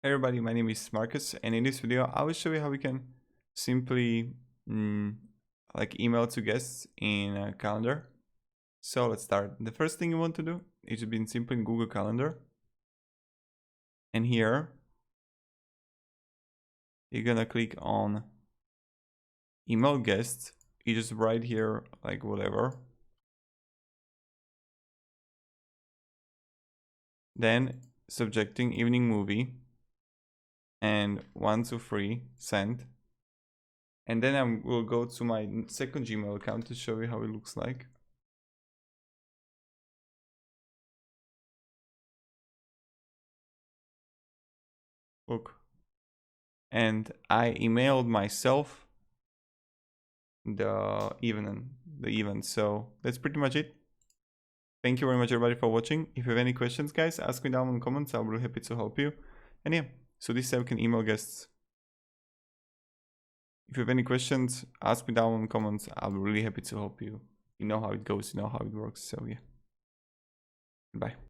Hey everybody, my name is Marcus, and in this video I will show you how we can simply like email to guests in a calendar. So let's start. The first thing you want to do is to be simply in Google Calendar, and here you're gonna click on email guests. You just write here like whatever, then subjecting evening movie, and 1 to 3 send. And then I will go to my second Gmail account to show you how it looks like. Look. And I emailed myself the event. So that's pretty much it. Thank you very much everybody for watching. If you have any questions, guys, ask me down in the comments. I'll be really happy to help you. And yeah, so this time we can email guests. If you have any questions, ask me down in the comments. I'll be really happy to help you. You know how it goes, you know how it works. So yeah. Bye.